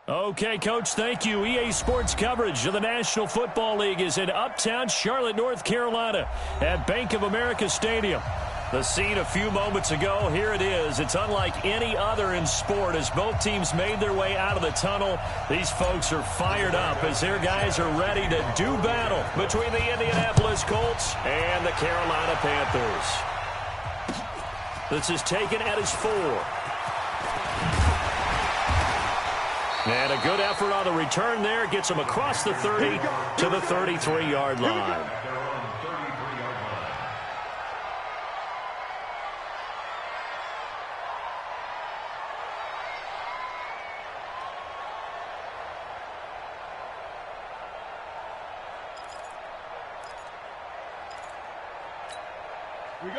Okay, Coach, thank you. EA Sports coverage of the National Football League is in uptown Charlotte, North Carolina at Bank of America Stadium. The scene a few moments ago, here it is. It's unlike any other in sport as both teams made their way out of the tunnel. These folks are fired up as their guys are ready to do battle between the Indianapolis Colts and the Carolina Panthers. This is taken at his 4. And a good effort on the return there. Gets him across the 30 to the 33-yard line.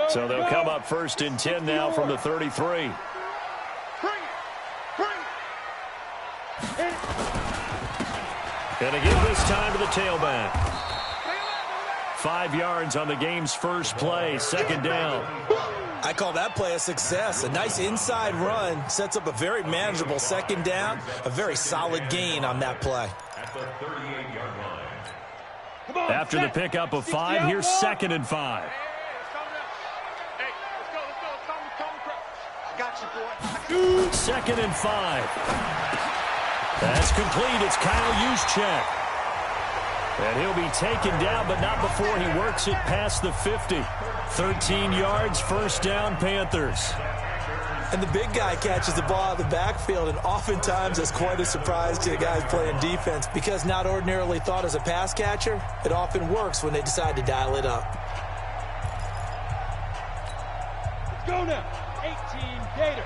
So they'll come up 1st and 10 now from the 33. Gonna give this time to the tailback. 5 yards on the game's first play, 2nd down. I call that play a success. A nice inside run sets up a very manageable 2nd down. A very solid gain on that play. After the pickup of 5, here's 2nd and 5. Second and 5. That's complete. It's Kyle Juszczyk. And he'll be taken down, but not before he works it past the 50. 13 yards, 1st down, Panthers. And the big guy catches the ball out of the backfield, and oftentimes it's quite a surprise to the guys playing defense because not ordinarily thought as a pass catcher, it often works when they decide to dial it up. Let's go now. 18 Gator.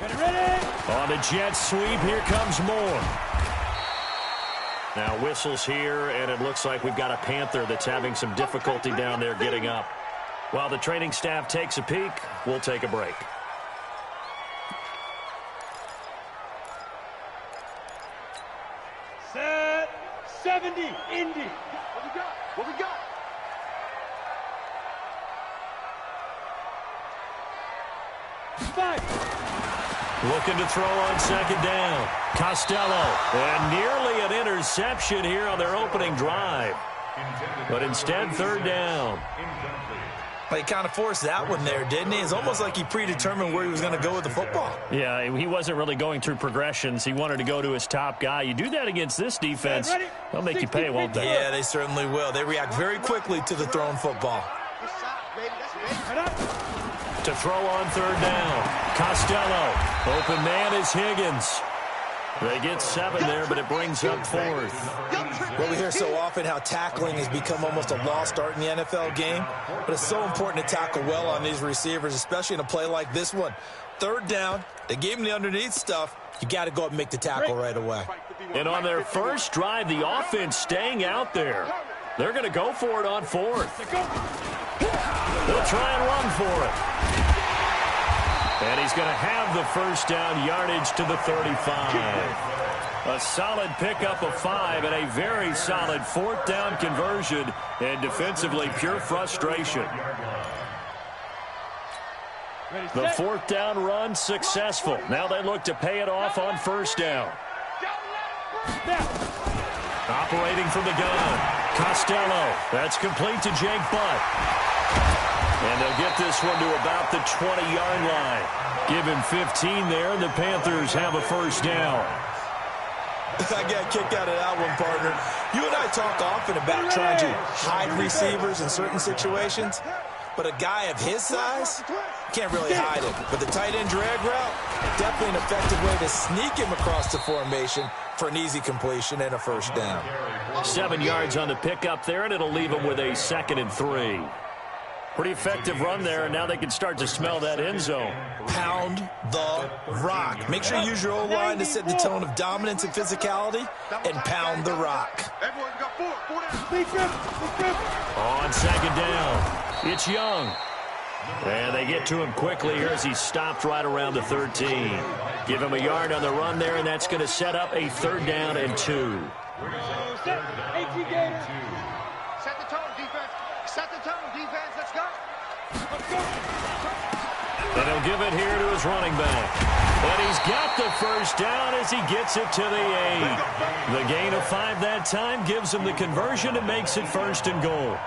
Ready? On the jet sweep, here comes Moore. Now whistles here, and it looks like we've got a Panther that's having some difficulty down there getting up. While the training staff takes a peek, we'll take a break. Set 70, Indy. What we got? What we got? Looking to throw on 2nd down. Costello. And nearly an interception here on their opening drive. But instead, 3rd down. Well, he kind of forced that one there, didn't he? It's almost like he predetermined where he was going to go with the football. Yeah, he wasn't really going through progressions. He wanted to go to his top guy. You do that against this defense, they'll make you pay, won't they? Yeah, they certainly will. They react very quickly to the thrown football. To throw on 3rd down. Costello. Open man is Higgins. They get 7 there, but it brings up 4th. Well, we hear so often how tackling has become almost a lost art in the NFL game, but it's so important to tackle well on these receivers, especially in a play like this one. 3rd down, they gave him the underneath stuff. You got to go up and make the tackle right away. And on their first drive, the offense staying out there. They're going to go for it on 4th. They'll try and run for it. And he's going to have the 1st down, yardage to the 35. A solid pickup of 5 and a very solid 4th down conversion, and defensively pure frustration. The 4th down run successful. Now they look to pay it off on 1st down. Operating from the gun. Costello. That's complete to Jake Butt. And they'll get this one to about the 20-yard line. Give him 15 there, and the Panthers have a 1st down. I got a kick out of that one, partner. You and I talk often about trying to hide receivers in certain situations, but a guy of his size can't really hide him. But the tight end drag route, definitely an effective way to sneak him across the formation for an easy completion and a 1st down. 7 yards on the pickup there, and it'll leave him with a 2nd and 3. Pretty effective run there, and now they can start to smell that end zone. Pound the rock. Make sure you use your O-line to set the tone of dominance and physicality, and pound the rock. On 2nd down, it's Young. And they get to him quickly here as he stopped right around the 13. Give him a yard on the run there, and that's going to set up a 3rd down and 2. Set the tone, defense. Set the tone, defense. Let's go. And he'll give it here to his running back. And he's got the first down as he gets it to the 8. The gain of 5 that time gives him the conversion and makes it 1st and goal.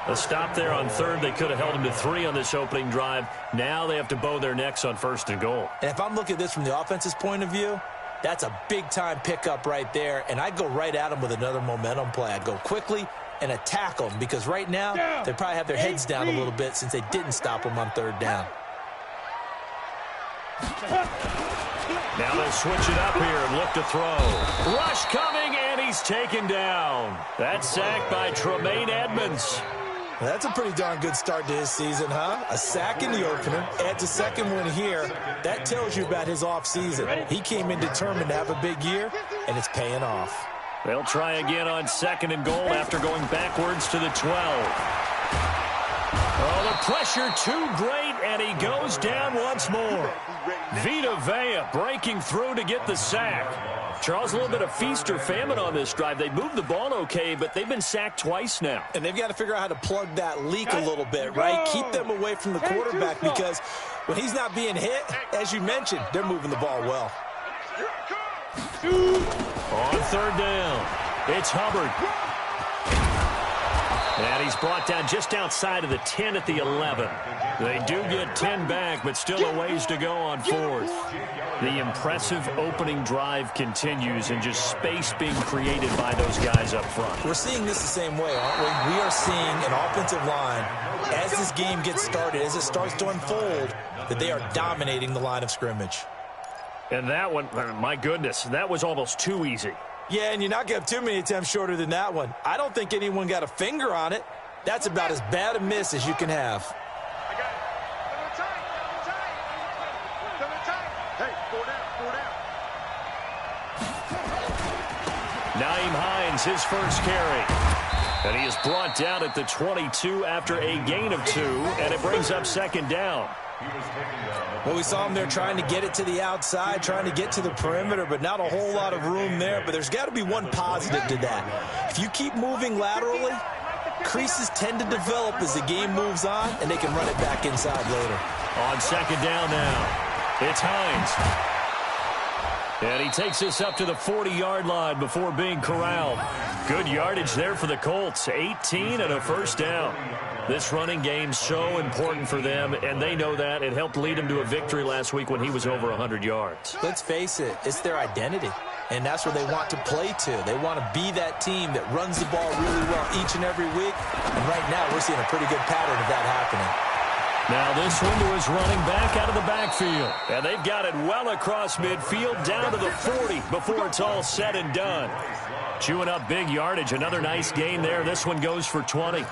A stop there on 3rd. They could have held him to 3 on this opening drive. Now they have to bow their necks on 1st and goal. And if I'm looking at this from the offense's point of view, that's a big-time pickup right there. And I'd go right at him with another momentum play. I'd go quickly and attack them because right now they probably have their heads down a little bit since they didn't stop him on 3rd down. Now they'll switch it up here and look to throw. Rush coming, and he's taken down. That's sacked by Tremaine Edmonds. That's a pretty darn good start to his season, huh? A sack in the opener, adds a second one here. That tells you about his offseason. He came in determined to have a big year, and it's paying off. They'll try again on 2nd and goal after going backwards to the 12. Oh, the pressure too great, and he goes down once more. Vita Vea breaking through to get the sack. Charles, a little bit of feast or famine on this drive. They moved the ball okay, but they've been sacked twice now. And they've got to figure out how to plug that leak a little bit, right? Keep them away from the quarterback because when he's not being hit, as you mentioned, they're moving the ball well. On 3rd down, it's Hubbard. And he's brought down just outside of the 10 at the 11. They do get 10 back, but still a ways to go on 4th. The impressive opening drive continues and just space being created by those guys up front. We're seeing this the same way, aren't we? We are seeing an offensive line, as this game gets started, as it starts to unfold, that they are dominating the line of scrimmage. And that one, my goodness, that was almost too easy. Yeah, and you're not going to have too many attempts shorter than that one. I don't think anyone got a finger on it. That's about as bad a miss as you can have. I got it. Double tight. Hey, 4 down. Naeem Hines, his first carry. And he is brought down at the 22 after a gain of 2, and it brings up 2nd down. Well, we saw him there trying to get it to the outside, trying to get to the perimeter, but not a whole lot of room there. But there's got to be one positive to that. If you keep moving laterally, creases tend to develop as the game moves on, and they can run it back inside later. On 2nd down now, it's Hines. And he takes this up to the 40-yard line before being corralled. Good yardage there for the Colts, 18 and a first down. This running game so important for them, and they know that. It helped lead him to a victory last week when he was over 100 yards. Let's face it, it's their identity, and that's where they want to play to. They want to be that team that runs the ball really well each and every week, and right now we're seeing a pretty good pattern of that happening. Now this one to his running back out of the backfield, and they've got it well across midfield down to the 40 before it's all said and done. Chewing up big yardage, another nice gain there. This one goes for 20.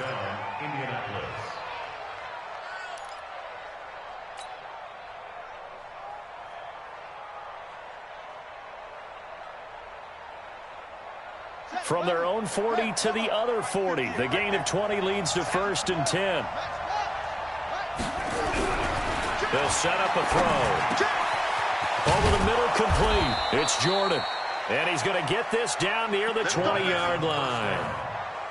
From their own 40 to the other 40. The gain of 20 leads to 1st and 10. They'll set up a throw. Over the middle, complete. It's Jordan. And he's going to get this down near the 20-yard line.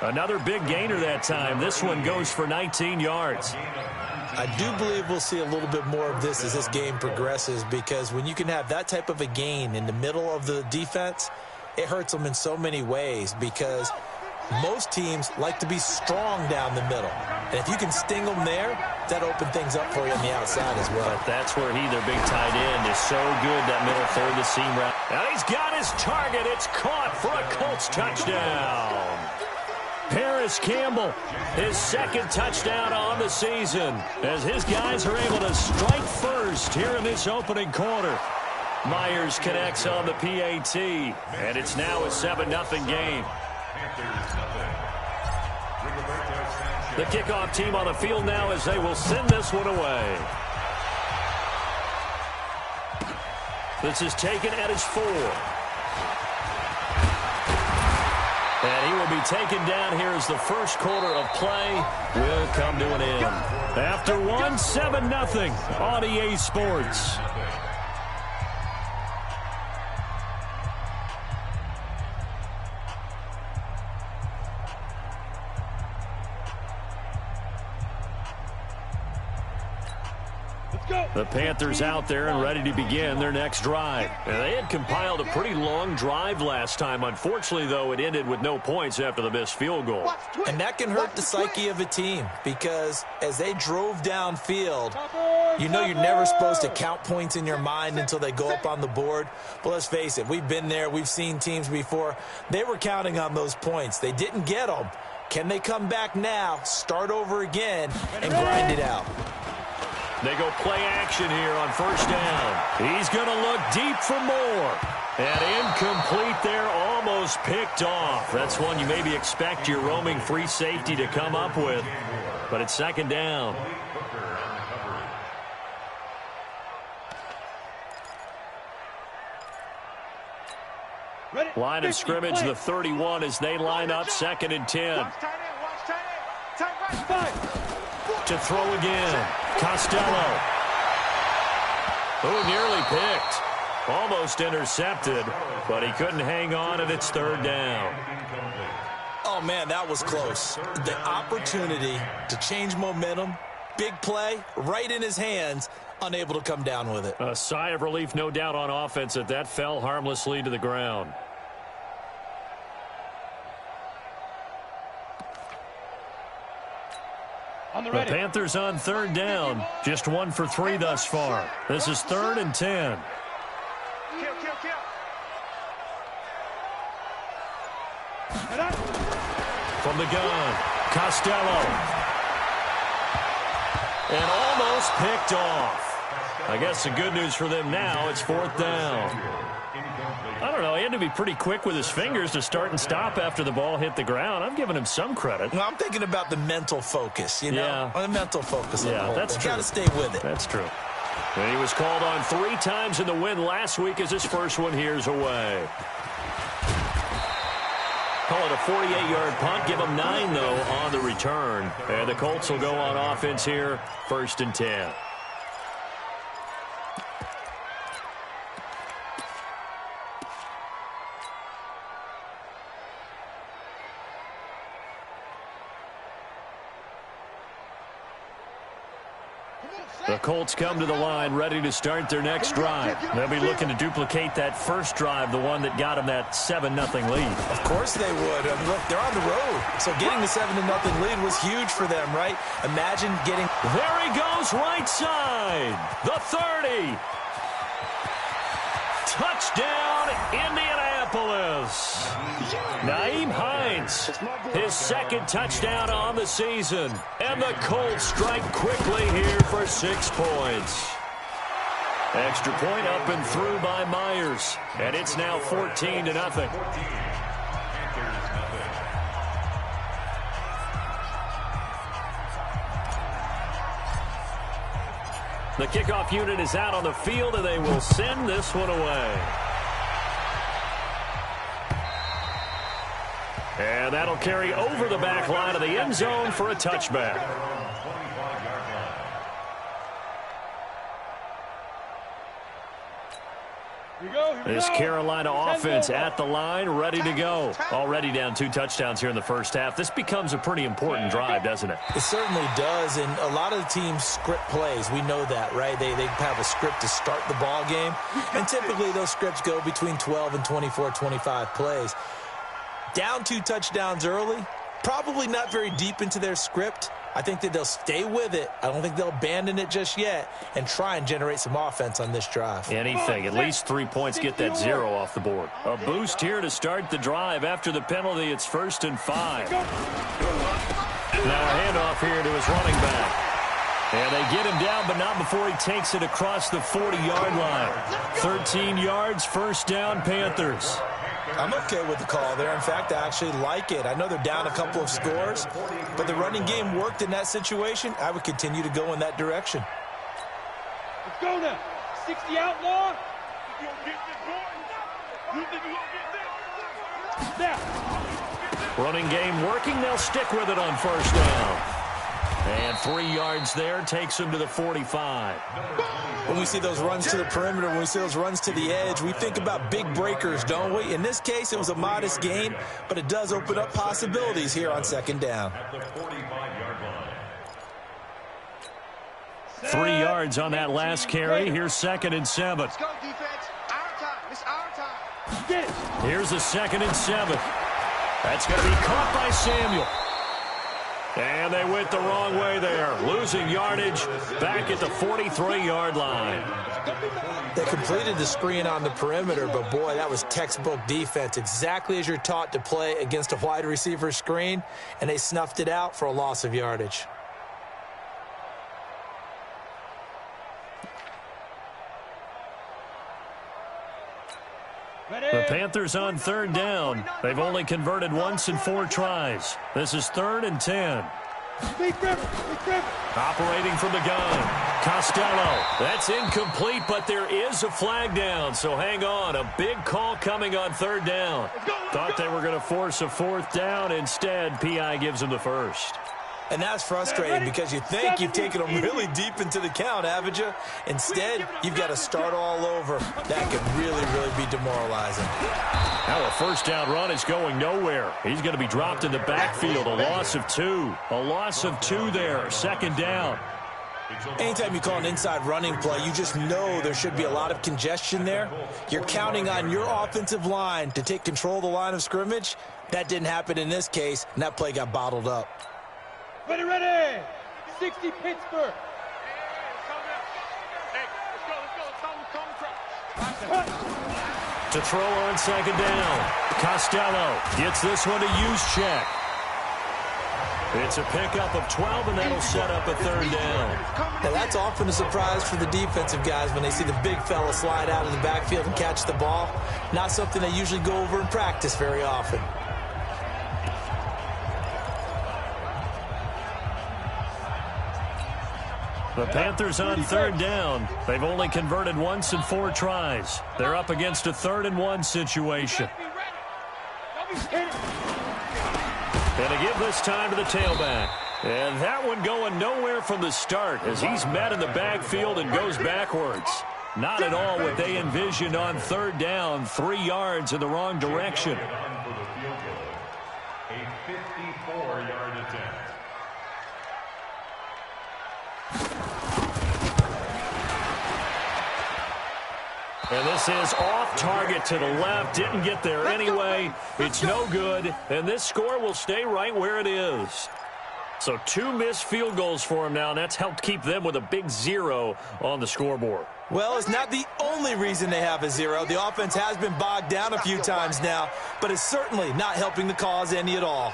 Another big gainer that time. This one goes for 19 yards. I do believe we'll see a little bit more of this as this game progresses, because when you can have that type of a gain in the middle of the defense, it hurts them in so many ways, because most teams like to be strong down the middle. And if you can sting them there, that opens things up for you on the outside as well. But that's where their big tight end, is so good, that middle third, the seam route. And he's got his target. It's caught for a Colts touchdown. Paris Campbell, his 2nd touchdown on the season, as his guys are able to strike first here in this opening quarter. Myers connects on the PAT, and it's now a 7-0 game. The kickoff team on the field now as they will send this one away. This is taken at his 4. And he will be taken down here as the first quarter of play will come to an end. After 7-0 on EA Sports. The Panthers out there and ready to begin their next drive. And they had compiled a pretty long drive last time. Unfortunately, though, it ended with no points after the missed field goal. And that can hurt the psyche of a team because as they drove downfield, you know you're never supposed to count points in your mind until they go up on the board. But let's face it, we've been there. We've seen teams before. They were counting on those points. They didn't get them. Can they come back now, start over again, and grind it out? They go play action here on first down. He's going to look deep for more. And incomplete there, almost picked off. That's one you maybe expect your roaming free safety to come up with. But it's second down. Line of scrimmage, the 31 as they line up second and 10. To throw again. Costello. Oh, nearly picked. Almost intercepted, but he couldn't hang on, and it's third down. Oh, man, that was close. The opportunity to change momentum, big play, right in his hands, unable to come down with it. A sigh of relief, no doubt, on offense that fell harmlessly to the ground. The Panthers on third down. Just 1 for 3 thus far. This is third and 10. From the gun, Costello. And almost picked off. I guess the good news for them now, it's fourth down. I don't know, he had to be pretty quick with his fingers to start and stop after the ball hit the ground. I'm giving him some credit. Well, I'm thinking about the mental focus, you know? Yeah. The mental focus. Yeah, that's true. Got to stay with it. That's true. And he was called on 3 times in the win last week as his first one here's away. Call it a 48-yard punt. Give him 9, though, on the return. And the Colts will go on offense here, first and 10. The Colts come to the line ready to start their next drive. They'll be looking to duplicate that first drive, the one that got them that 7-0 lead. Of course they would. Look, they're on the road. So getting the 7-0 lead was huge for them, right? Imagine getting... There he goes, right side. The 30. Touchdown, Indianapolis. Nyheim Hines, his second touchdown on the season. And the Colts strike quickly here for 6 points. Extra point up and through by Myers. And it's now 14-0. The kickoff unit is out on the field, and they will send this one away. And that'll carry over the back line of the end zone for a touchback. This Carolina offense at the line, ready to go. Already down 2 touchdowns here in the first half. This becomes a pretty important drive, doesn't it? It certainly does, and a lot of the teams script plays. We know that, right? They have a script to start the ball game, and typically those scripts go between 12 and 24, 25 plays. Down 2 touchdowns early, probably not very deep into their script. I think that they'll stay with it. I don't think they'll abandon it just yet and try and generate some offense on this drive. Anything. At least 3 points, get that 0 off the board. A boost here to start the drive. After the penalty, it's 1st and 5. Now a handoff here to his running back. And they get him down, but not before he takes it across the 40-yard line. 13 yards, first down, Panthers. I'm okay with the call there. In fact, I actually like it. I know they're down a couple of scores, but the running game worked in that situation. I would continue to go in that direction. Let's go now. 60 outlaw. Now. Running game working. They'll stick with it on first down. And 3 yards there takes him to the 45. When we see those runs to the perimeter, when we see those runs to the edge, we think about big breakers, don't we? In this case, it was a modest gain, but it does open up possibilities here on second down. 3 yards on that last carry. Here's 2nd and 7. Let's go, defense. Our time. It's our time. Here's a 2nd and 7. That's going to be caught by Samuel. And they went the wrong way there. Losing yardage back at the 43-yard line. They completed the screen on the perimeter, but boy, that was textbook defense. Exactly as you're taught to play against a wide receiver screen, and they snuffed it out for a loss of yardage. The Panthers on 3rd down. They've only converted once in 4 tries. This is 3rd and 10. Operating from the gun. Costello. That's incomplete, but there is a flag down, so hang on. A big call coming on 3rd down. Thought they were going to force a 4th down. Instead, PI gives them the first. And that's frustrating because you think you've taken them really deep into the count, haven't you? Instead, you've got to start all over. That could really, really be demoralizing. Now a 1st down run is going nowhere. He's going to be dropped in the backfield. A loss of 2. A loss of 2 there. 2nd down. Anytime you call an inside running play, you just know there should be a lot of congestion there. You're counting on your offensive line to take control of the line of scrimmage. That didn't happen in this case, and that play got bottled up. Ready. 60 Pittsburgh. To throw on 2nd down. Costello gets this one to use check. It's a pickup of 12, and that'll set up a 3rd down. Now, that's often a surprise for the defensive guys when they see the big fella slide out of the backfield and catch the ball. Not something they usually go over in practice very often. The Panthers on 3rd down. They've only converted once in 4 tries. They're up against a 3rd and 1 situation. And to give this time to the tailback. And that one going nowhere from the start as he's met in the backfield and goes backwards. Not at all what they envisioned on 3rd down. 3 yards in the wrong direction. A 54-yard attempt. And this is off target to the left. Didn't get there anyway. It's no good. And this score will stay right where it is. So 2 missed field goals for him now, and that's helped keep them with a big 0 on the scoreboard. Well, it's not the only reason they have a 0. The offense has been bogged down a few times now, but it's certainly not helping the cause any at all.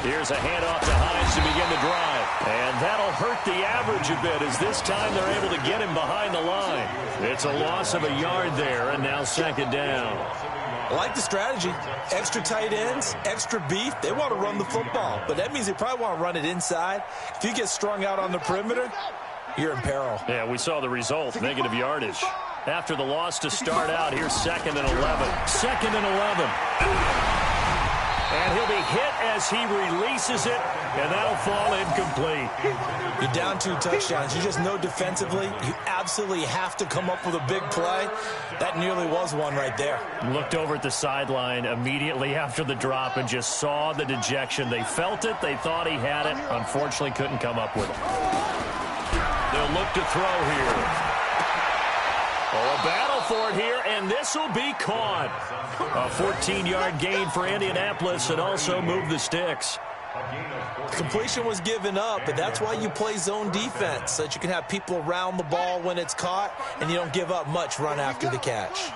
Here's a handoff to Hines to begin the drive. And that'll hurt the average a bit as this time they're able to get him behind the line. It's a loss of a yard there, and now 2nd down. I like the strategy. Extra tight ends, extra beef. They want to run the football, but that means they probably want to run it inside. If you get strung out on the perimeter, you're in peril. Yeah, we saw the result, negative yardage. After the loss to start out, here's 2nd and 11. 2nd and 11. And he'll be hit as he releases it, and that'll fall incomplete. You're down 2 touchdowns. You just know defensively you absolutely have to come up with a big play. That nearly was one right there. Looked over at the sideline immediately after the drop and just saw the dejection. They felt it. They thought he had it. Unfortunately, couldn't come up with it. They'll look to throw here. Oh, a battle for it here, and this will be caught. A 14-yard gain for Indianapolis and also move the sticks. Completion was given up, but that's why you play zone defense, so that you can have people around the ball when it's caught, and you don't give up much run after the catch.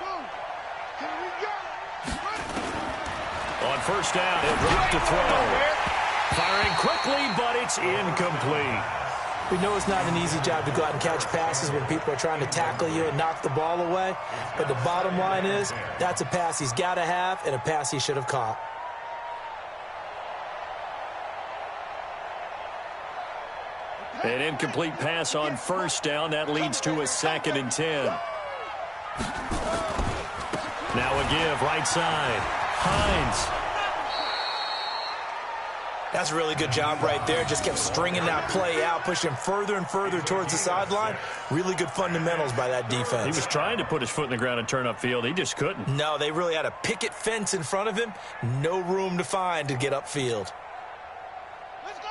On 1st down, he'll drop to throw. Firing quickly, but it's incomplete. We know it's not an easy job to go out and catch passes when people are trying to tackle you and knock the ball away. But the bottom line is, that's a pass he's got to have and a pass he should have caught. An incomplete pass on 1st down. That leads to a 2nd and 10. Now a give, right side. Hines. That's a really good job right there. Just kept stringing that play out, pushing further and further towards the sideline. Really good fundamentals by that defense. He was trying to put his foot in the ground and turn upfield. He just couldn't. No, they really had a picket fence in front of him. No room to find to get upfield. Let's go.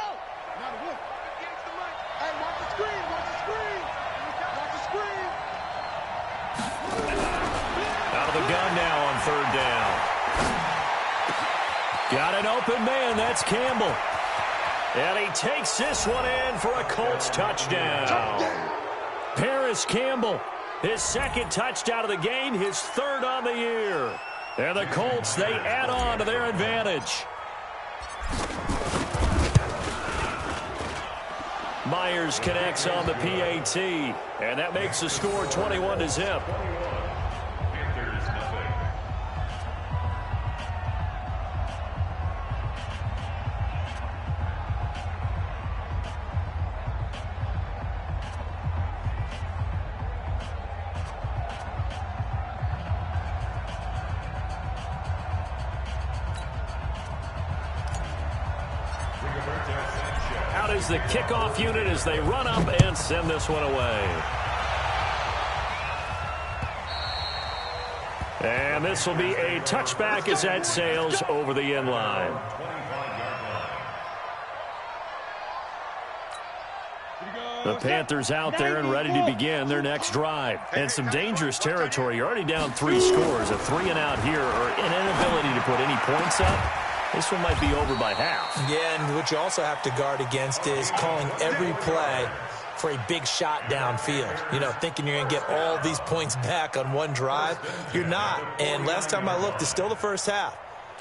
Got an open man. That's Campbell. And he takes this one in for a Colts touchdown. Paris Campbell, his second touchdown of the game, his third on the year. And the Colts, they add on to their advantage. Myers connects on the PAT, and that makes the score 21-0. Out is the kickoff unit as they run up and send this one away. And this will be a touchback as that sails over the end line. The Panthers out there and ready to begin their next drive. And some dangerous territory. You're already down 3 scores. A 3-and-out here or an inability to put any points up. This one might be over by half. Yeah, and what you also have to guard against is calling every play for a big shot downfield. You know, thinking you're going to get all these points back on one drive. You're not. And last time I looked, it's still the first half.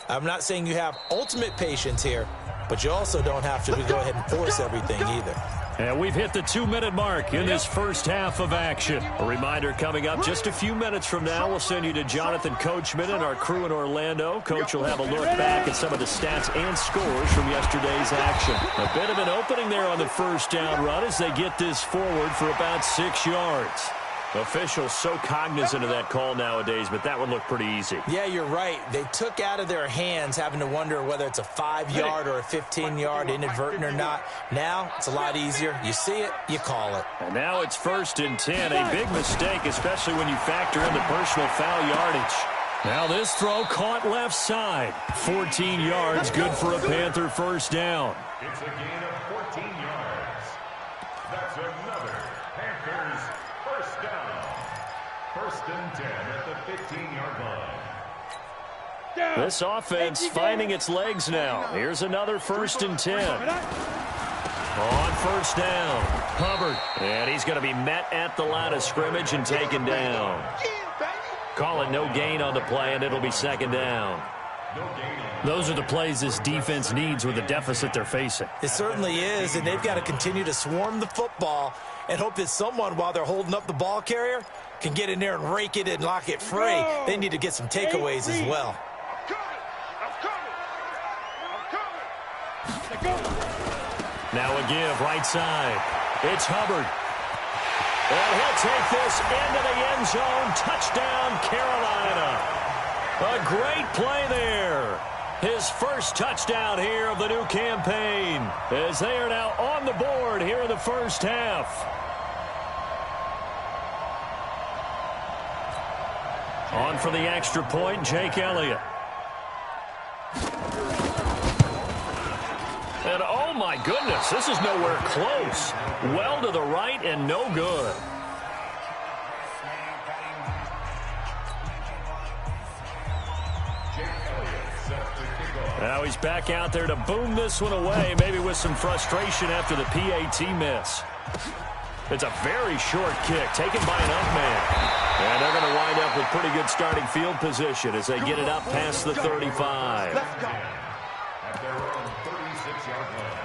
I'm not saying you have ultimate patience here, but you also don't have to go ahead and force everything either. And we've hit the 2-minute mark in this first half of action. A reminder coming up just a few minutes from now, we'll send you to Jonathan Coachman and our crew in Orlando. Coach will have a look back at some of the stats and scores from yesterday's action. A bit of an opening there on the first down run as they get this forward for about 6 yards. Officials so cognizant of that call nowadays, but that one looked pretty easy. Yeah, you're right. They took out of their hands having to wonder whether it's a 5-yard or a 15-yard, inadvertent or not. Now, it's a lot easier. You see it, you call it. And now it's 1st and 10. A big mistake, especially when you factor in the personal foul yardage. Now this throw caught left side. 14 yards, good for a Panther first down. It's a gain of 14 yards. That's another Panthers first down. 1st and 10 at the 15-yard line. This offense finding its legs now. Here's another 1st and 10. On first down, Hubbard. And he's going to be met at the line of scrimmage and taken down. Call it no gain on the play, and it'll be 2nd down. Those are the plays this defense needs with the deficit they're facing. It certainly is, and they've got to continue to swarm the football and hope that someone, while they're holding up the ball carrier, can get in there and rake it and lock it free. They need to get some takeaways as well. Now a give, right side. It's Hubbard. And he'll take this into the end zone. Touchdown, Carolina. A great play there. His first touchdown here of the new campaign, as they are now on the board here in the first half. On for the extra point, Jake Elliott. And oh my goodness, this is nowhere close. Well to the right and no good. Now he's back out there to boom this one away, maybe with some frustration after the PAT miss. It's a very short kick taken by an up man. And they're going to wind up with pretty good starting field position as they get it up past the 35. At their own 36-yard line.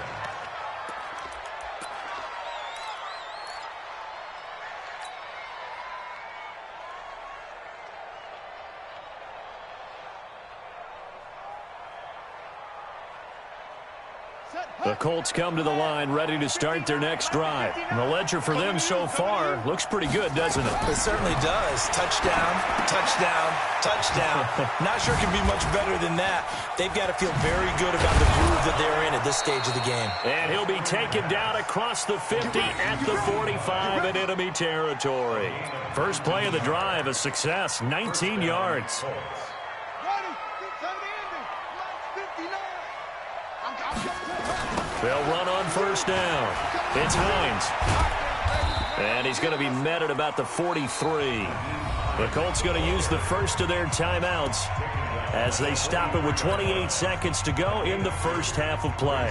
The Colts come to the line ready to start their next drive. And the ledger for them so far looks pretty good, doesn't it? It certainly does. Touchdown, touchdown, touchdown. Not sure it can be much better than that. They've got to feel very good about the groove that they're in at this stage of the game. And he'll be taken down across the 50 at the 45 in enemy territory. First play of the drive, a success, 19 yards. They'll run on first down. It's Hines. And he's going to be met at about the 43. The Colts going to use the first of their timeouts. as they stop it with 28 seconds to go in the first half of play.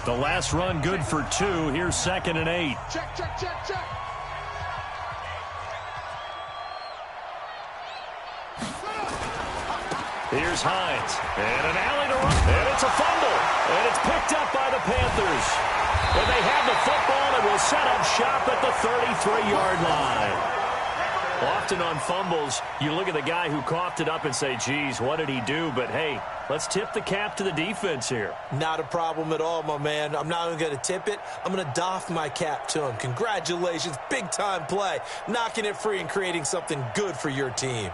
The last run good for 2. Here's 2nd and 8. Check, check, check, check. Here's Hines. And an alley to run. And it's a fumble. And it's picked up by the Panthers. And they have the football and will set up shop at the 33-yard line. Often on fumbles, you look at the guy who coughed it up and say, geez, what did he do? But, hey, let's tip the cap to the defense here. Not a problem at all, my man. I'm not even going to tip it. I'm going to doff my cap to him. Congratulations. Big-time play. Knocking it free and creating something good for your team.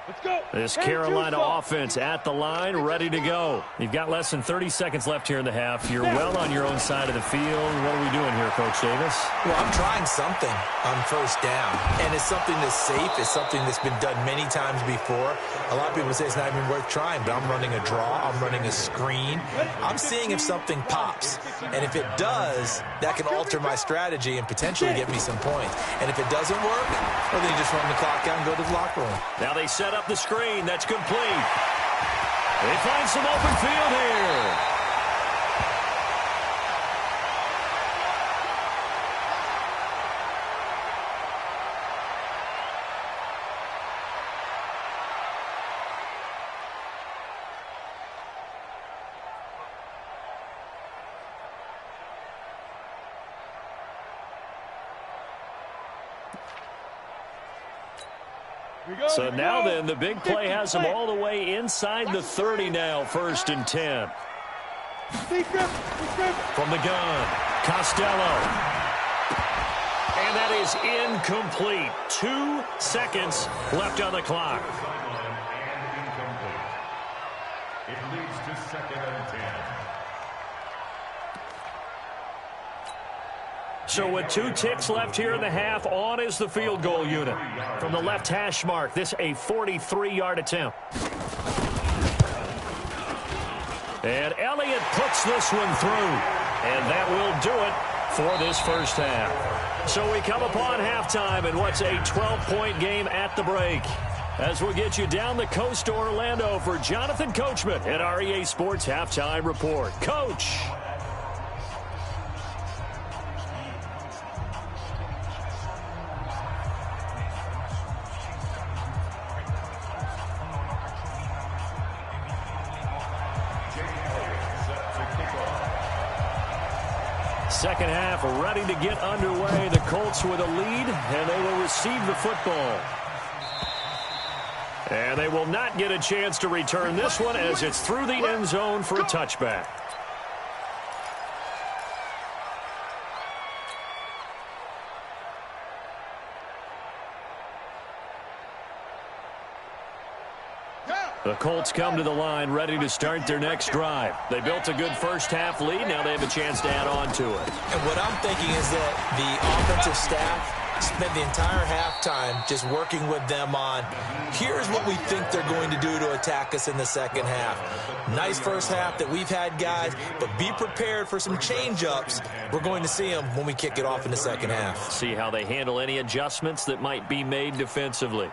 Let's go. This Carolina offense at the line, ready to go. You've got less than 30 seconds left here in the half. You're well on your own side of the field. What are we doing here, Coach Davis? Well, I'm trying something on first down, and it's something that's safe. It's something that's been done many times before. A lot of people say it's not even worth trying, but I'm running a draw. I'm running a screen. I'm seeing if something pops, and if it does, that can alter my strategy and potentially get me some points. And if it doesn't work, well, then you just run the clock out and go to the locker room. Now they set up the screen. That's complete. They find some open field here. So now then, the big play has them all the way inside the 30 now, 1st and 10. From the gun, Costello. And that is incomplete. 2 seconds left on the clock. It leads to 2nd and 10. So with 2 ticks left here in the half, on is the field goal unit. From the left hash mark, this a 43-yard attempt. And Elliott puts this one through. And that will do it for this first half. So we come upon halftime in what's a 12-point game at the break. As we'll get you down the coast to Orlando for Jonathan Coachman at our EA Sports Halftime Report. Coach. Second half ready to get underway. The Colts with a lead, and they will receive the football. And they will not get a chance to return this one as it's through the end zone for a touchback. The Colts come to the line ready to start their next drive. They built a good first half lead. Now they have a chance to add on to it. And what I'm thinking is that the offensive staff spent the entire halftime just working with them on, here's what we think they're going to do to attack us in the second half. Nice first half that we've had, guys, but be prepared for some change-ups. We're going to see them when we kick it off in the second half. See how they handle any adjustments that might be made defensively.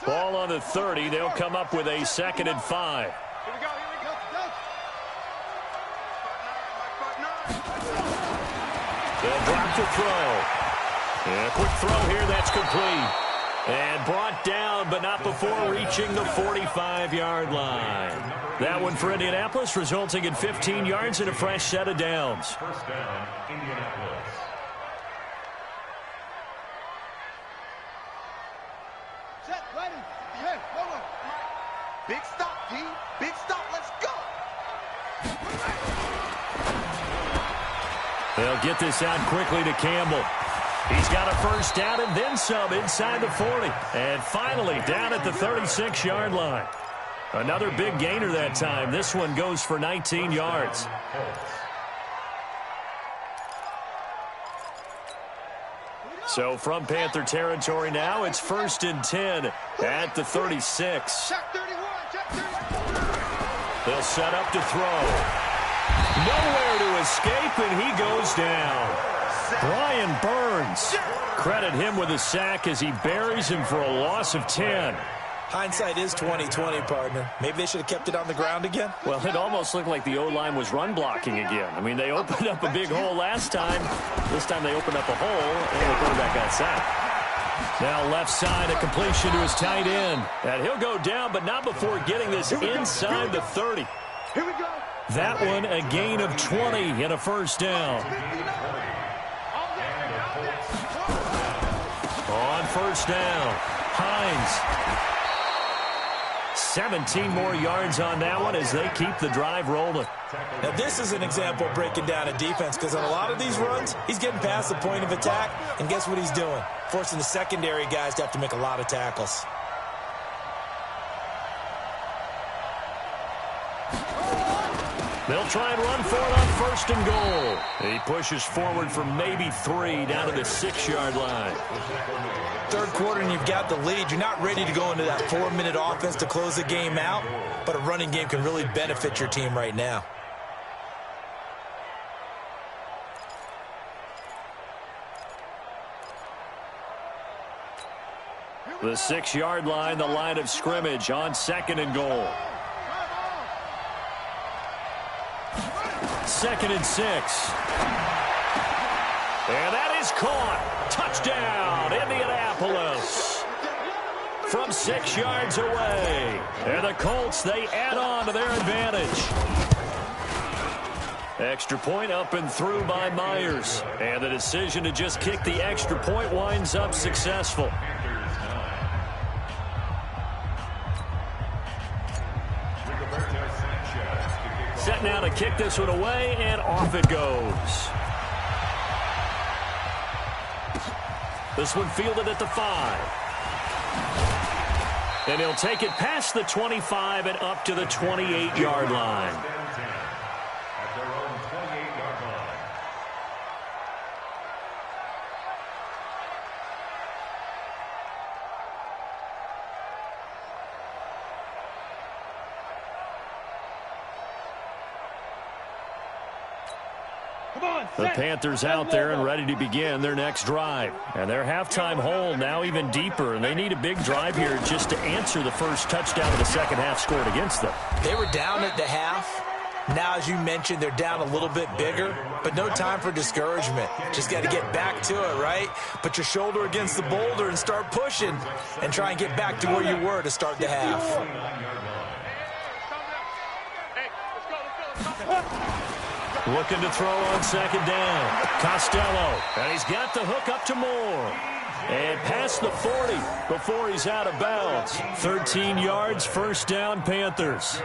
Ball on the 30. They'll come up with a 2nd and 5. Here we go, here we go. They'll drop the throw. And a quick throw here. That's complete. And brought down, but not before reaching the 45-yard line. That one for Indianapolis, resulting in 15 yards and a fresh set of downs. First down, Indianapolis. Set, ready. Hey, hold on. Big stop, D. Big stop. Let's go. They'll get this out quickly to Campbell. He's got a first down and then some inside the 40. And finally down at the 36-yard line. Another big gainer that time. This one goes for 19 yards. So from Panther territory now, it's 1st and 10 at the 36. Check 31. Check 31. They'll set up to throw. Nowhere to escape, and he goes down. Brian Burns. Credit him with a sack as he buries him for a loss of 10. Hindsight is 20/20, partner. Maybe they should have kept it on the ground again. Well, it almost looked like the O-line was run blocking again. I mean, they opened up a big hole last time. This time they opened up a hole, and the quarterback got sacked. Now left side, a completion to his tight end. And he'll go down, but not before getting this inside the 30. Here we go. That one a gain of 20 and a first down. On first down, Hines. 17 more yards on that one as they keep the drive rolling. Now, this is an example of breaking down a defense because on a lot of these runs, he's getting past the point of attack, and guess what he's doing? Forcing the secondary guys to have to make a lot of tackles. They'll try and run for it on 1st and goal. He pushes forward for maybe 3 down to the 6-yard line. Third quarter and you've got the lead. You're not ready to go into that 4-minute offense to close the game out, but a running game can really benefit your team right now. The 6-yard line, the line of scrimmage on 2nd and goal. 2nd and 6. And that is caught. Touchdown, Indianapolis. From 6 yards away. And the Colts, they add on to their advantage. Extra point up and through by Myers. And the decision to just kick the extra point winds up successful. Set now to kick this one away, and off it goes. This one fielded at the 5. And he'll take it past the 25 and up to the 28-yard line. At their own 28-yard line. The Panthers out there and ready to begin their next drive. And their halftime hole now even deeper, and they need a big drive here just to answer the first touchdown of the second half scored against them. They were down at the half. Now, as you mentioned, they're down a little bit bigger, but no time for discouragement. Just got to get back to it, right? Put your shoulder against the boulder and start pushing and try and get back to where you were to start the half. Looking to throw on 2nd down. Costello, and he's got the hook up to Moore. And past the 40 before he's out of bounds. 13 yards, first down, Panthers.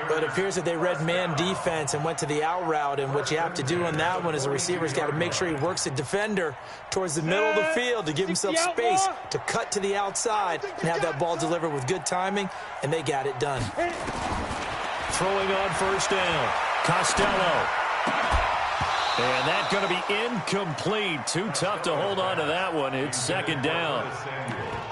But it appears that they read man defense and went to the out route, and what you have to do on that one is the receiver's got to make sure he works the defender towards the middle of the field to give himself space to cut to the outside and have that ball delivered with good timing, and they got it done. Throwing on first down. Costello. And that's going to be incomplete. Too tough to hold on to that one. It's 2nd down.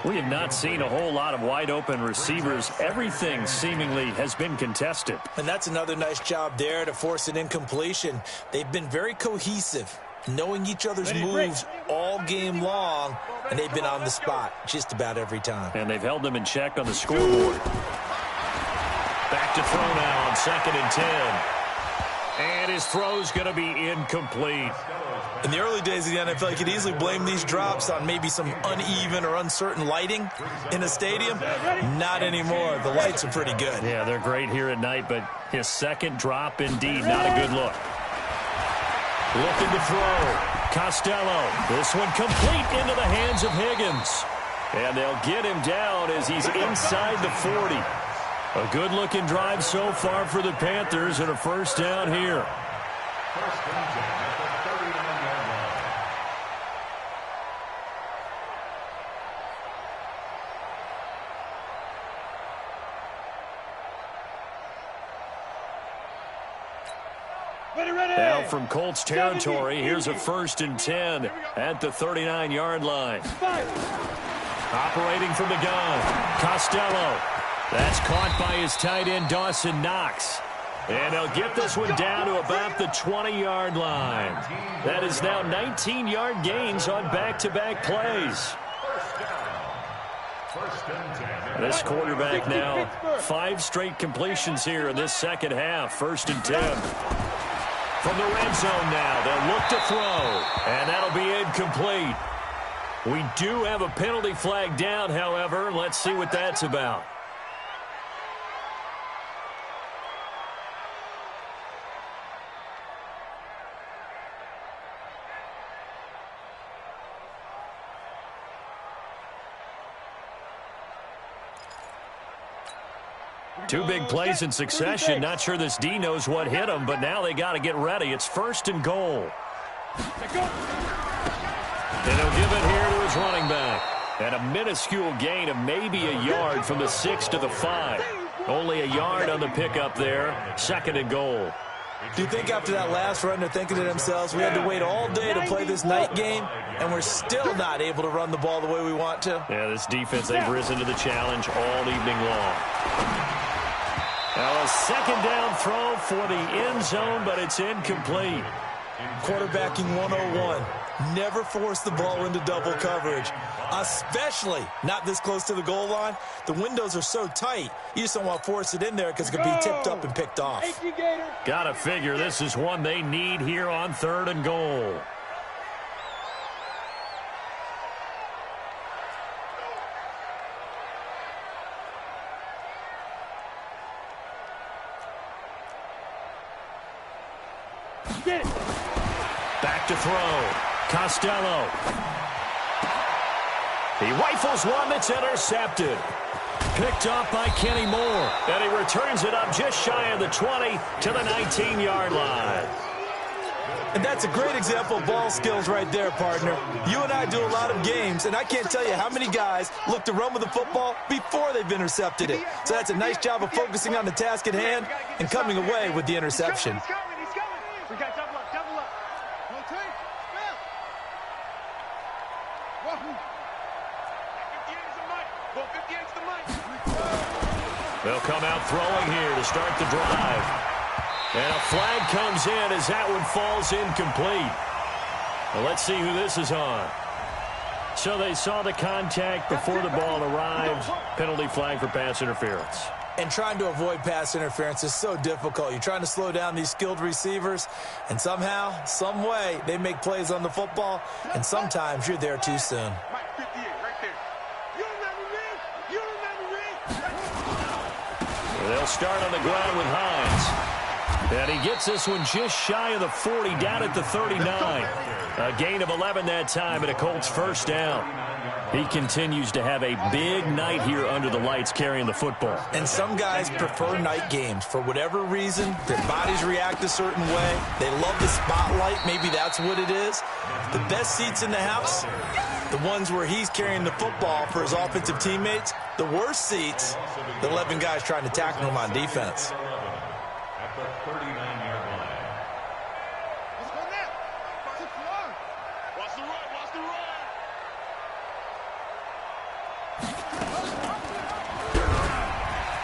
We have not seen a whole lot of wide-open receivers. Everything seemingly has been contested. And that's another nice job there to force an incompletion. They've been very cohesive, knowing each other's moves all game long, and they've been on the spot just about every time. And they've held them in check on the scoreboard. Back to throw now on 2nd and 10. And his throw's going to be incomplete. In the early days of the NFL, you could easily blame these drops on maybe some uneven or uncertain lighting in a stadium. Not anymore. The lights are pretty good. Yeah, they're great here at night, but his second drop, indeed, not a good look. Looking to throw. Costello. This one complete into the hands of Higgins. And they'll get him down as he's inside the 40. A good-looking drive so far for the Panthers and a first down here. First and 10 at the 39-yard line. Now from Colts territory, here's a 1st and 10 at the 39-yard line. Operating from the gun, Costello. That's caught by his tight end, Dawson Knox. And he'll get this one down to about the 20-yard line. That is now 19-yard gains on back-to-back plays. This quarterback now 5 straight completions here in this second half. 1st and 10. From the red zone now, they'll look to throw. And that'll be incomplete. We do have a penalty flag down, however. Let's see what that's about. Two big plays in succession. Not sure this D knows what hit him, but now they got to get ready. It's 1st and goal. And he'll give it here to his running back. And a minuscule gain of maybe a yard from the 6 to the 5. Only a yard on the pickup there. 2nd and goal. Do you think after that last run they're thinking to themselves, we had to wait all day to play this night game, and we're still not able to run the ball the way we want to? Yeah, this defense, they've risen to the challenge all evening long. Now a 2nd down throw for the end zone, but it's incomplete. Quarterbacking 101. Never force the ball into double coverage, especially not this close to the goal line. The windows are so tight, you just don't want to force it in there because it could be tipped up and picked off. Gotta figure this is one they need here on 3rd and goal. Back to throw. Costello. He rifles one that's intercepted. Picked off by Kenny Moore. And he returns it up just shy of the 20 to the 19-yard line. And that's a great example of ball skills right there, partner. You and I do a lot of games, and I can't tell you how many guys look to run with the football before they've intercepted it. So that's a nice job of focusing on the task at hand and coming away with the interception. He's coming. We got double up. Rotate. They'll come out throwing here to start the drive. And a flag comes in as that one falls incomplete. Well, let's see who this is on. So they saw the contact before the ball arrived. Penalty flag for pass interference. And trying to avoid pass interference is so difficult. You're trying to slow down these skilled receivers, and somehow, some way, they make plays on the football, and sometimes you're there too soon. They'll start on the ground with Hines. And he gets this one just shy of the 40, down at the 39. A gain of 11 that time, and a Colts 1st down. He continues to have a big night here under the lights carrying the football. And some guys prefer night games. For whatever reason, their bodies react a certain way. They love the spotlight. Maybe that's what it is. The best seats in the house, the ones where he's carrying the football for his offensive teammates. The worst seats, the 11 guys trying to tackle him on defense. At the 39-yard line. Let's go now. Watch the run.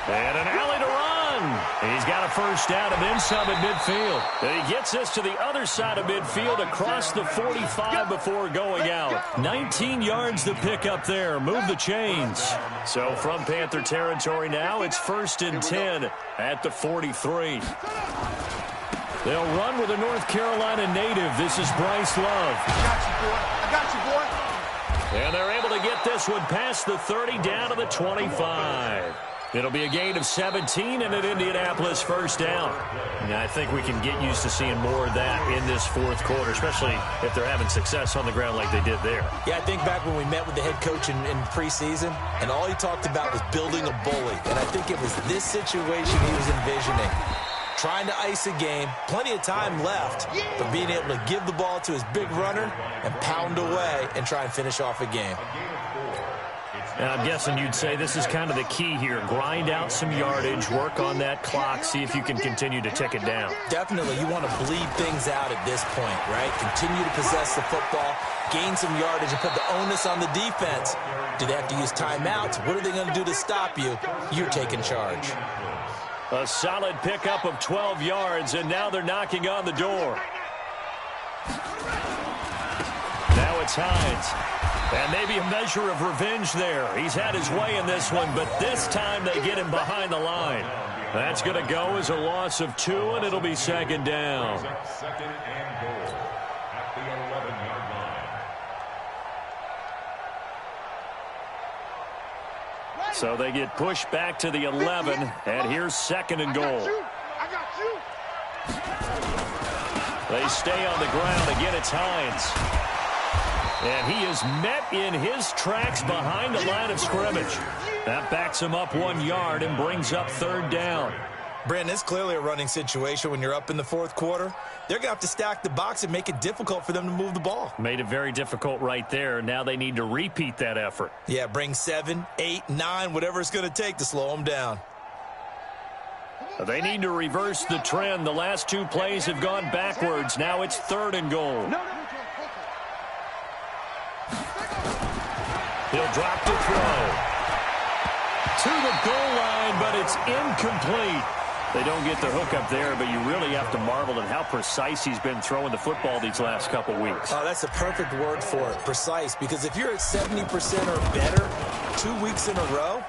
And an alley to run. He's got a 1st down and then some at midfield. And he gets this to the other side of midfield across the 45 before going out. 19 yards to pick up there. Move the chains. So from Panther territory now, it's 1st and 10 at the 43. They'll run with a North Carolina native. This is Bryce Love. I got you, boy. And they're able to get this one past the 30 down to the 25. It'll be a gain of 17 and an Indianapolis 1st down. And I think we can get used to seeing more of that in this 4th quarter, especially if they're having success on the ground like they did there. Yeah, I think back when we met with the head coach in preseason, and all he talked about was building a bully. And I think it was this situation he was envisioning. Trying to ice a game, plenty of time left, but being able to give the ball to his big runner and pound away and try and finish off a game. A gain of 4. It's And I'm guessing you'd say this is kind of the key here. Grind out some yardage, work on that clock, see if you can continue to tick it down. Definitely. You want to bleed things out at this point, right? Continue to possess the football, gain some yardage, and put the onus on the defense. Do they have to use timeouts? What are they going to do to stop you? You're taking charge. A solid pickup of 12 yards, and now they're knocking on the door. Now it's Hines. And maybe a measure of revenge there. He's had his way in this one, but this time they get him behind the line. That's going to go as a loss of 2, and it'll be second down. Second and goal at the 11-yard line. So they get pushed back to the 11, and here's second and goal. I got you. They stay on the ground. Again, it's Hines. And he is met in his tracks behind the line of scrimmage. That backs him up 1 yard and brings up third down. Brandon, it's clearly a running situation when you're up in the fourth quarter. They're going to have to stack the box and make it difficult for them to move the ball. Made it very difficult right there. Now they need to repeat that effort. Yeah, bring 7, 8, 9, whatever it's going to take to slow them down. They need to reverse the trend. The last 2 plays have gone backwards. Now it's third and goal. He'll drop to throw. To the goal line, but it's incomplete. They don't get the hook up there, but you really have to marvel at how precise he's been throwing the football these last couple weeks. Oh, that's a perfect word for it, precise, because if you're at 70% or better 2 weeks in a row,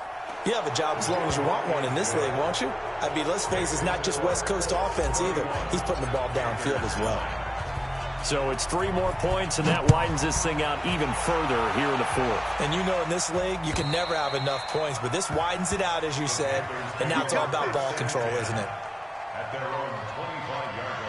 you have a job as long as you want one in this league, won't you? I mean, let's face it, it's not just West Coast offense either. He's putting the ball downfield as well. So it's 3 more points, and that widens this thing out even further here in the fourth. And you know in this league, you can never have enough points, but this widens it out, as you said, and now it's all about ball control, isn't it? At their own 25-yard line.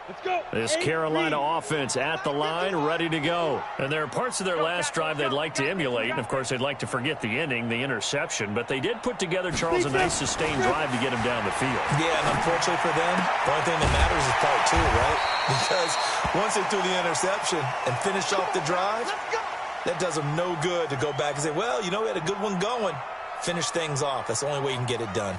Let's go. This Carolina offense at the line, ready to go. And there are parts of their last drive they'd like to emulate, and of course they'd like to forget the ending, the interception, but they did put together, Charles, a nice sustained drive to get him down the field. Yeah, and unfortunately for them, the only thing that matters is part 2, right? Because once they threw the interception and finished off the drive, that does them no good to go back and say, well, you know, we had a good one going. Finish things off. That's the only way you can get it done.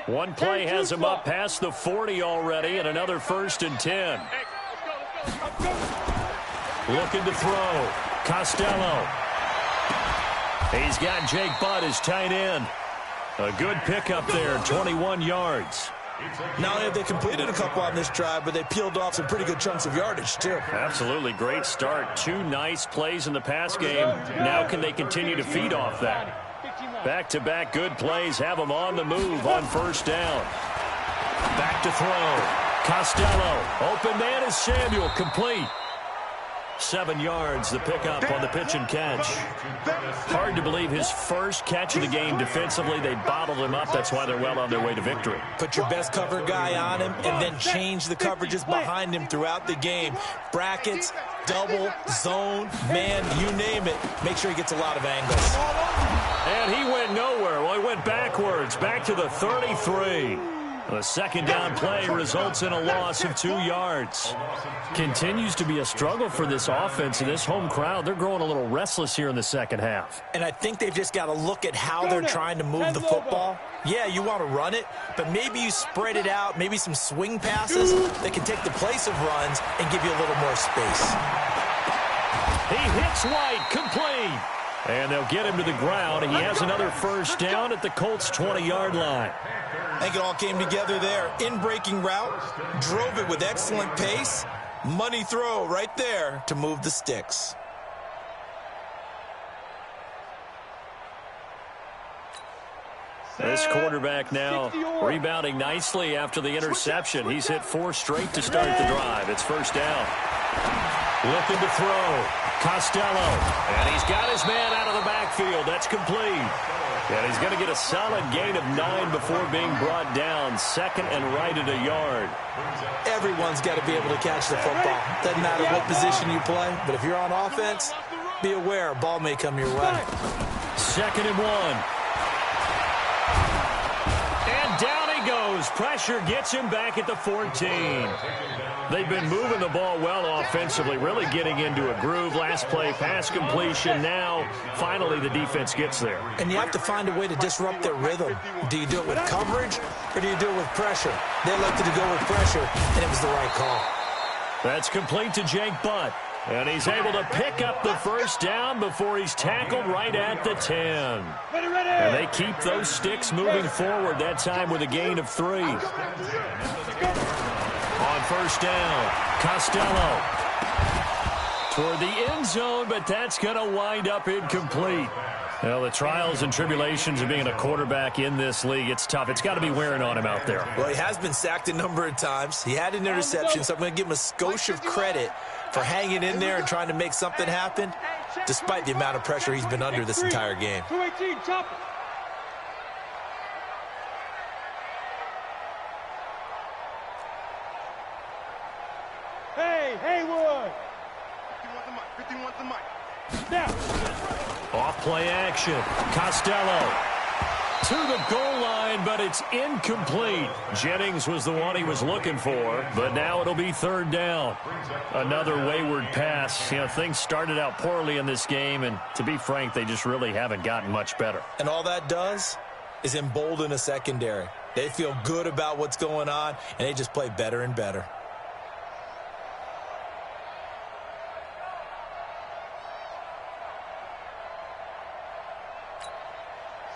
One play has him up past the 40 already, and another 1st and 10. Looking to throw. Costello. He's got Jake Butt as tight end. A good pickup there, 21 yards. Not only have they completed a couple on this drive, but they peeled off some pretty good chunks of yardage, too. Absolutely great start. 2 nice plays in the pass game. Now can they continue to feed off that? Back-to-back good plays have them on the move on 1st down. Back to throw. Costello. Open man is Samuel. Complete. 7 yards, the pickup on the pitch and catch. Hard to believe his first catch of the game defensively. They bottled him up. That's why they're well on their way to victory. Put your best cover guy on him and then change the coverages behind him throughout the game. Brackets, double, zone, man, you name it. Make sure he gets a lot of angles. And he went nowhere. Well, he went backwards, back to the 33. The second down play results in a loss of 2 yards. Continues to be a struggle for this offense and this home crowd. They're growing a little restless here in the second half. And I think they've just got to look at how they're trying to move the football. Yeah, you want to run it, but maybe you spread it out, maybe some swing passes that can take the place of runs and give you a little more space. He hits White, complete. And they'll get him to the ground. He has another 1st down at the Colts' 20-yard line. I think it all came together there. In-breaking route, drove it with excellent pace. Money throw right there to move the sticks. This quarterback now rebounding nicely after the interception. He's hit 4 straight to start the drive. It's 1st down. Looking to throw. Costello. And he's got his man out of the backfield. That's complete. And he's going to get a solid gain of 9 before being brought down. 2nd and right at a yard. Everyone's got to be able to catch the football. Doesn't matter what position you play, but if you're on offense, be aware a ball may come your way. 2nd and 1. His pressure gets him back at the 14. They've been moving the ball well offensively, really getting into a groove. Last play, pass completion. Now, finally, the defense gets there. And you have to find a way to disrupt their rhythm. Do you do it with coverage, or do you do it with pressure? They elected to go with pressure, and it was the right call. That's complete to Jake Butt. And he's able to pick up the first down before he's tackled right at the 10. And they keep those sticks moving forward, that time with a gain of 3. On first down, Costello toward the end zone, but that's going to wind up incomplete. Well, the trials and tribulations of being a quarterback in this league, it's tough. It's got to be wearing on him out there. Well, he has been sacked a number of times. He had an interception, so I'm going to give him a skosh of credit for hanging in there and trying to make something happen, despite the amount of pressure he's been under this entire game. 218, chop it. Hey, Haywood. 51 the mic. Now. Off play action. Costello to the goal line, but it's incomplete. Jennings was the one he was looking for, but now it'll be third down. Another wayward pass. You know, things started out poorly in this game, and to be frank, they just really haven't gotten much better. And all that does is embolden a secondary. They feel good about what's going on, and they just play better and better.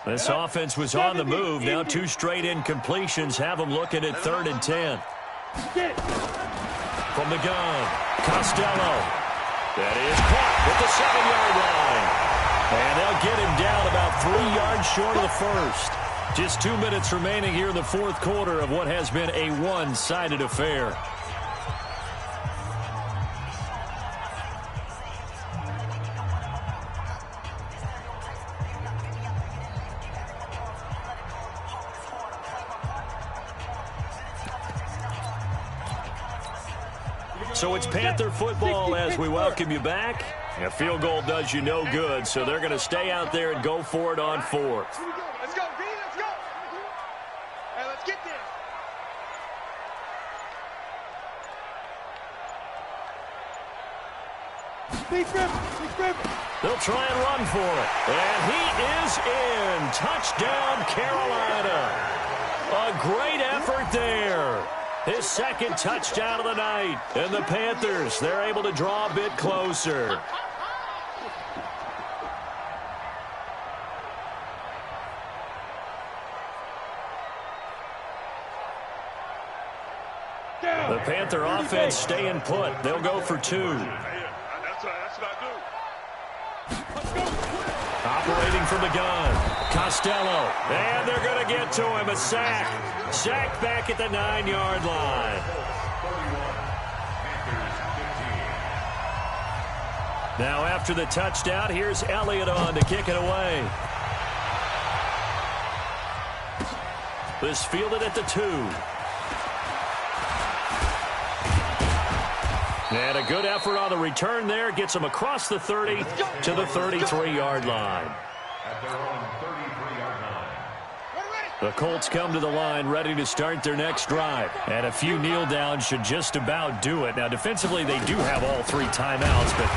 This offense was on the move. Now 2 straight incompletions have them looking at 3rd and 10. From the gun, Costello. That is caught at the 7-yard line. And they'll get him down about 3 yards short of the first. Just 2 minutes remaining here in the fourth quarter of what has been a one-sided affair. So it's Panther football as we welcome you back. A field goal does you no good, so they're going to stay out there and go for it on 4th. Let's go, B, let's go. Hey, let's get this. Big River. They'll try and run for it. And he is in. Touchdown, Carolina. A great effort there. His second touchdown of the night. And the Panthers, they're able to draw a bit closer. The Panther offense staying put. They'll go for 2. That's what I do. Operating from the gun, Costello. And they're going to get to him. A sack. Sacked back at the 9-yard line. Now after the touchdown, here's Elliott on to kick it away. This fielded at the 2. And a good effort on the return there. Gets him across the 30 to the 33-yard line. At their own 33-yard line. The Colts come to the line ready to start their next drive. And a few kneel downs should just about do it. Now, defensively, they do have all 3 timeouts, but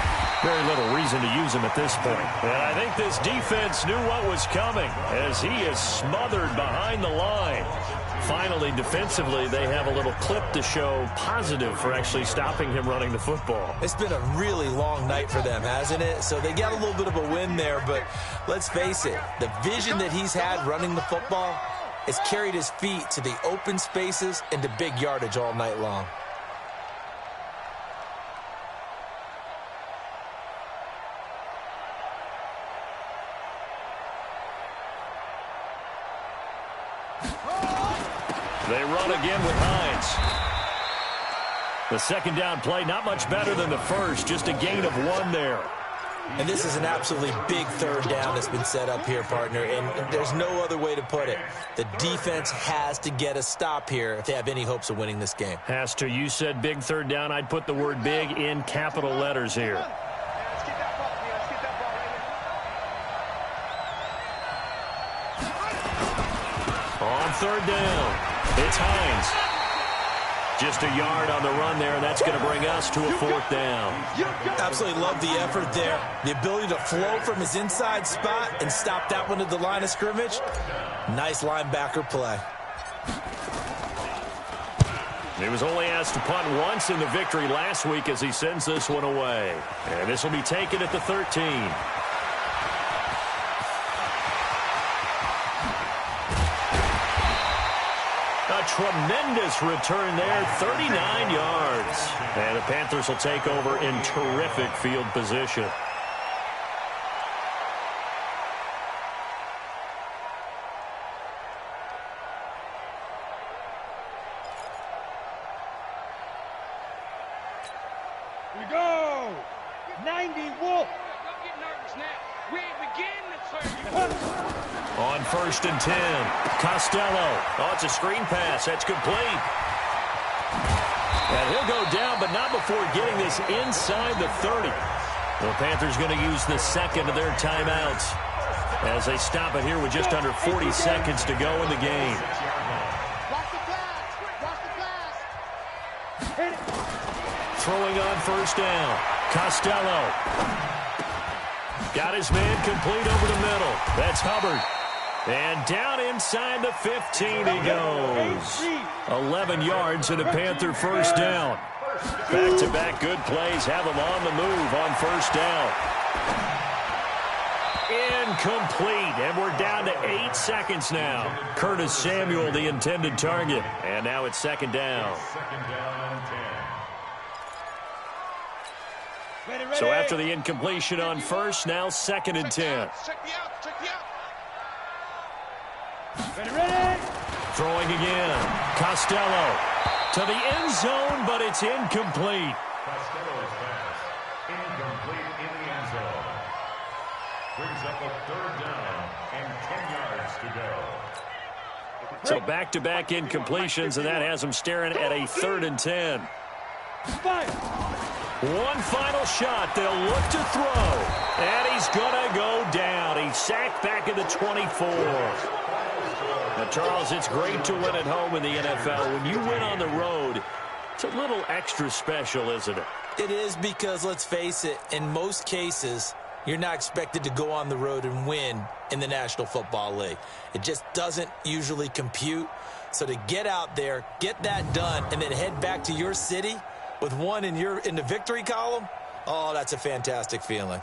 very little reason to use them at this point. And I think this defense knew what was coming as he is smothered behind the line. Finally, defensively, they have a little clip to show positive for actually stopping him running the football. It's been a really long night for them, hasn't it? So they got a little bit of a win there, but let's face it, the vision that he's had running the football has carried his feet to the open spaces and to big yardage all night long. They run again with Hines. The second down play, not much better than the first, just a gain of 1 there. And this is an absolutely big third down that's been set up here, partner, and there's no other way to put it. The defense has to get a stop here if they have any hopes of winning this game. Has to. You said big third down. I'd put the word big in capital letters here. Let's get that ball. Let's get that ball right here. On third down, It's Hines. Just a yard on the run there, and that's going to bring us to a 4th down. Absolutely love the effort there. The ability to flow from his inside spot and stop that one at the line of scrimmage. Nice linebacker play. He was only asked to punt once in the victory last week as he sends this one away. And this will be taken at the 13. A tremendous return there, 39 yards. And the Panthers will take over in terrific field position. We go! 90 Wolf! Don't get nervous now. We ain't beginning to serve you. On 1st and 10, Costello. Oh, it's a screen pass. That's complete. And he'll go down, but not before getting this inside the 30. The Panthers going to use the second of their timeouts as they stop it here with just under 40 seconds to go in the game. Watch the blast! Watch the blast! Throwing on 1st down, Costello. Got his man complete over the middle. That's Hubbard. And down inside the 15 he goes. 11 yards and a Panther 1st down. Back-to-back good plays have him on the move on 1st down. Incomplete, and we're down to 8 seconds now. Curtis Samuel, the intended target. And now it's 2nd down. So after the incompletion on 1st, now 2nd and 10. Check me out! Check me out! Ready? Throwing again. Costello to the end zone, but it's incomplete. Costello's pass incomplete in the end zone. Brings up a 3rd down and 10 yards to go. So back-to-back incompletions, and that has him staring at a 3rd and 10. One final shot. They'll look to throw. And he's going to go down. He's sacked back at the 24. Now, Charles, it's great to win at home in the NFL. When you win on the road, it's a little extra special, isn't it? It is, because, let's face it, in most cases, you're not expected to go on the road and win in the National Football League. It just doesn't usually compute. So to get out there, get that done, and then head back to your city with one in the victory column, oh, that's a fantastic feeling.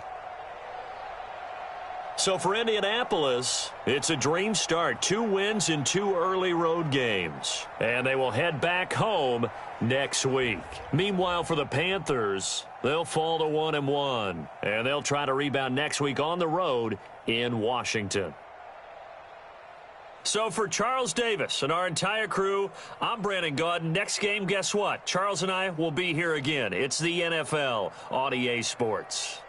So for Indianapolis, it's a dream start. 2 wins in 2 early road games. And they will head back home next week. Meanwhile, for the Panthers, they'll fall to 1-1. And they'll try to rebound next week on the road in Washington. So for Charles Davis and our entire crew, I'm Brandon Gaudin. Next game, guess what? Charles and I will be here again. It's the NFL on EA Sports.